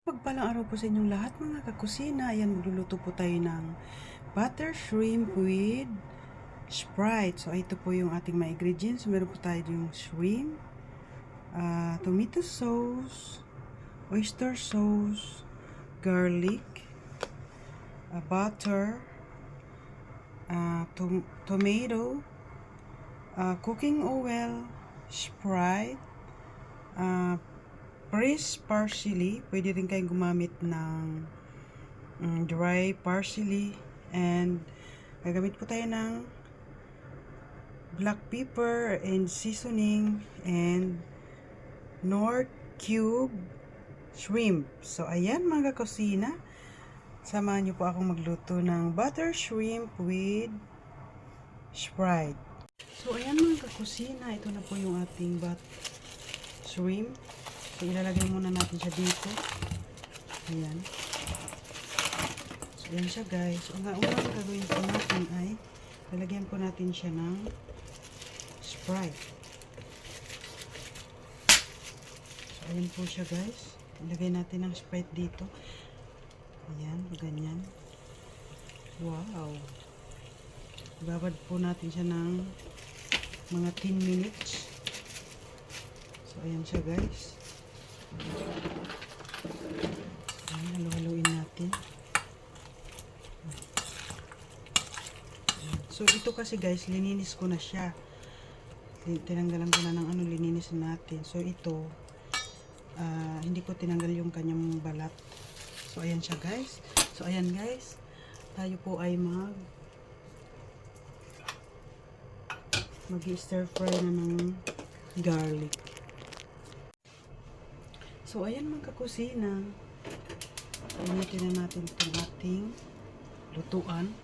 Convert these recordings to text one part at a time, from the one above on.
Pagpalang araw po sa inyong lahat mga kakusina. Ayan, magluluto po tayo ng butter shrimp with Sprite. So, ito po yung ating mga ingredients. So, meron po tayo yung shrimp, tomato sauce, oyster sauce, garlic, butter, tomato, cooking oil, Sprite, fresh parsley. Pwede rin kayong gumamit ng dry parsley, and gagamit po tayo ng black pepper and seasoning and Knorr cube shrimp. So ayan mga kakusina, samahan niyo po akong magluto ng butter shrimp with Sprite. So ayan mga kakusina, ito na po yung ating shrimp. So ilalagay muna natin siya dito. Ayan. So ayan siya guys. So ang unang gagawin po natin ay lalagyan po natin siya ng Sprite. So ayan po siya guys. Ilagay natin ng Sprite dito. Ayan, ganyan. Wow. Babad po natin siya ng mga 10 minutes. So ayan siya guys. Ayan, halu-haluin natin. So ito kasi guys, lininis ko na siya. Tinanggalan ko na ng lininis natin. So ito, hindi ko tinanggal yung kanyang balat. So ayan siya guys. So ayan guys, tayo po ay mag-stir fry na ng garlic. So ayan mga kakusina, initin na natin itong ating lutuan.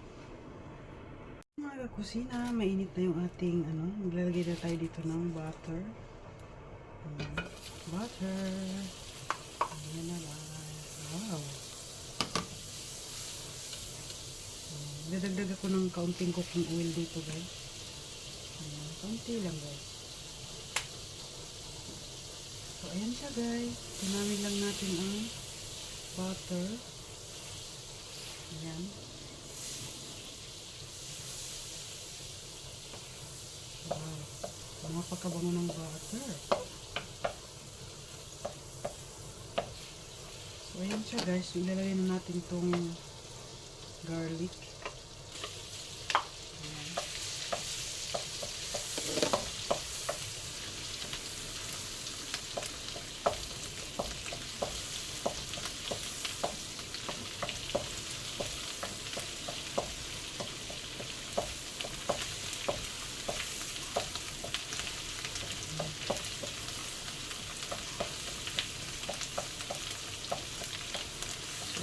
Mga kakusina, mainit na yung ating maglalagay na tayo dito ng butter. Butter. Ayan na lang. Wow. Dadagdag ako ng kaunting cooking oil dito guys. Ayan, kaunti lang guys. So ayan siya guys. Tunawin lang natin ang butter. Ayan. Wow. Mga pagkabango ng butter. So ayan siya guys. Ilalagay na natin itong garlic. Ayan.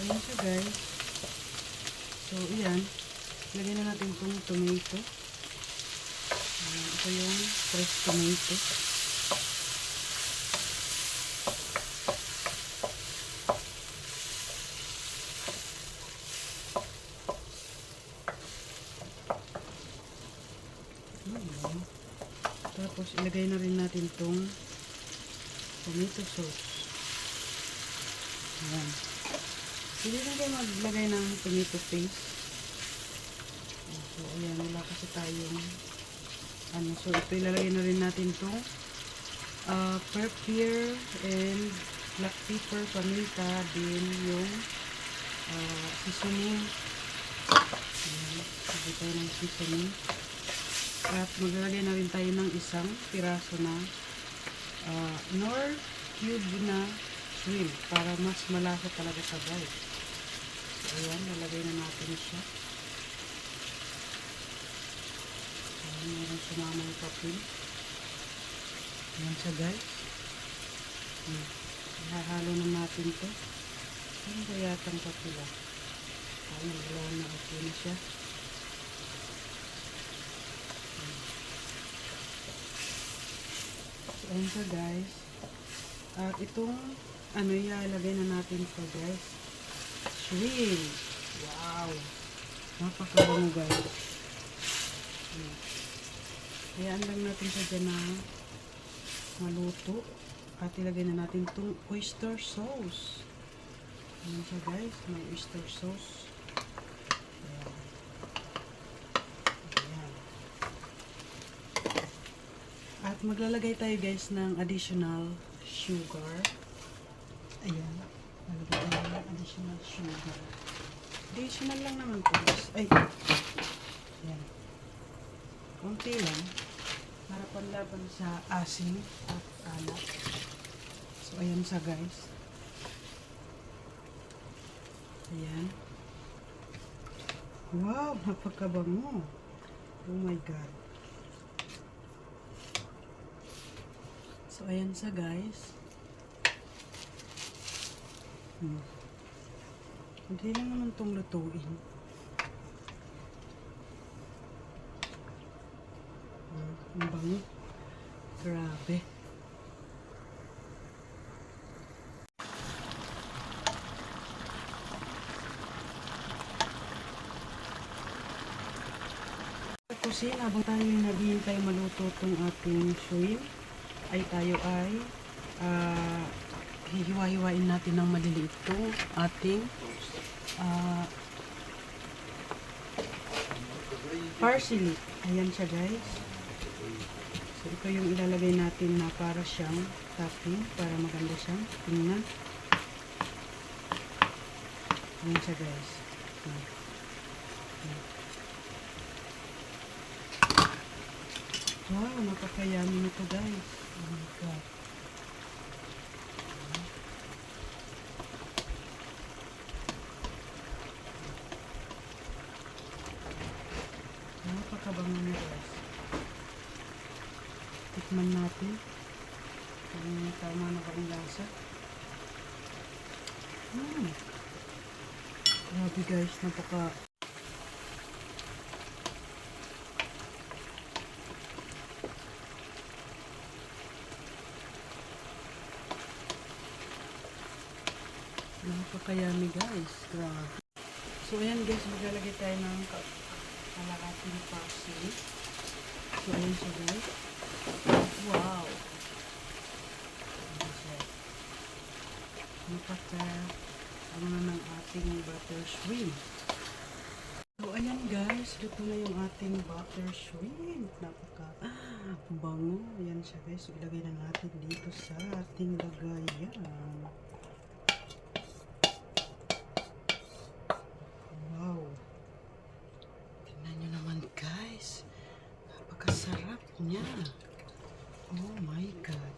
Ayan siya guys. So ayan, lagyan na natin itong tomato. Ayan, ito yung fresh tomato. Ayan. Tapos ilagay na rin natin itong tomato sauce. Ayan. Hindi na kayo maglagay ng tomato paste. So, ayan, wala kasi tayong so, ito ilalagay na rin natin itong pepper and black pepper, paminta, din yung seasoning. Ayan, lagay tayo ng seasoning. At maglalagay na rin tayo ng isang piraso na Knorr cube na shrimp para mas malasa talaga sa guys. So, ayan, lalagay na natin siya. Ayan, meron sumamang papel. Ayan siya guys. Ihahalo na natin to. Ano ba yatang papel ah? Ayan, wala na, okay na siya. So, ayan siya guys. At itong ilalagay na natin ito guys. Shrimp. Wow. Napakabango guys. Hayaan lang natin siya dyan na maluto. At ilagay na natin itong oyster sauce. Ayan siya guys, may oyster sauce. Ayan. Ayan. At maglalagay tayo guys ng additional sugar. Ayan. Lalagay tayo ng additional sugar. Additional lang naman po guys. Ay! Ayan. Kunti lang. Para panlaban sa asin at alat. So ayan sa guys. Ayan. Wow! Napakabango. Oh my God. So ayan sa guys. Hindi lang naman itong lutuin. Ang bango. Grabe. Sa kusina, habang tayo naghihintay maluto itong ating shrimp, ay tayo ay hihiwa-hiwain natin ng maliliit itong ating parsley. Ayan siya guys. So ito yung ilalagay natin na para siyang topping, para maganda siyang tingnan. Ayan siya guys. Wow, napakayami nito guys. Oh my God. Napakabango na guys. Tikman natin kung tama na ba ang lasa. Grabe guys, napakayami guys. Grabe. So ayan guys, maglalagay tayo ng kalahating parsley. So ayan siya guys. Wow! Napaka-ano na ng ating butter shrimp. So ayan guys, luto na yung ating butter shrimp. Napaka-bango. Ayan siya guys. So ilagay na natin dito sa ating lagayan. Wow! Tingnan nyo naman guys. Napakasarap niya. Oh my God.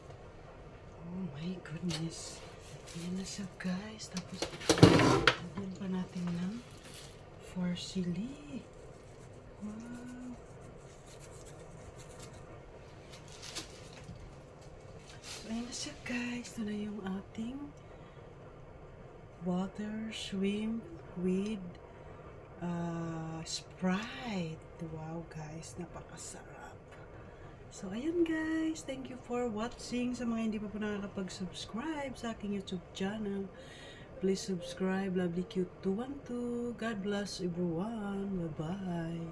Oh my goodness. Ayan na siya guys. Tapos, lagyan pa natin ng parsley. Wow. So, ayan na siya guys. Ito na yung ating butter shrimp with Sprite. Wow guys. Napakasarap. So, ayan guys. Thank you for watching. Sa mga hindi pa po nakakapag-subscribe sa aking YouTube channel, please subscribe. Lovely Cute 212. God bless everyone. Bye-bye.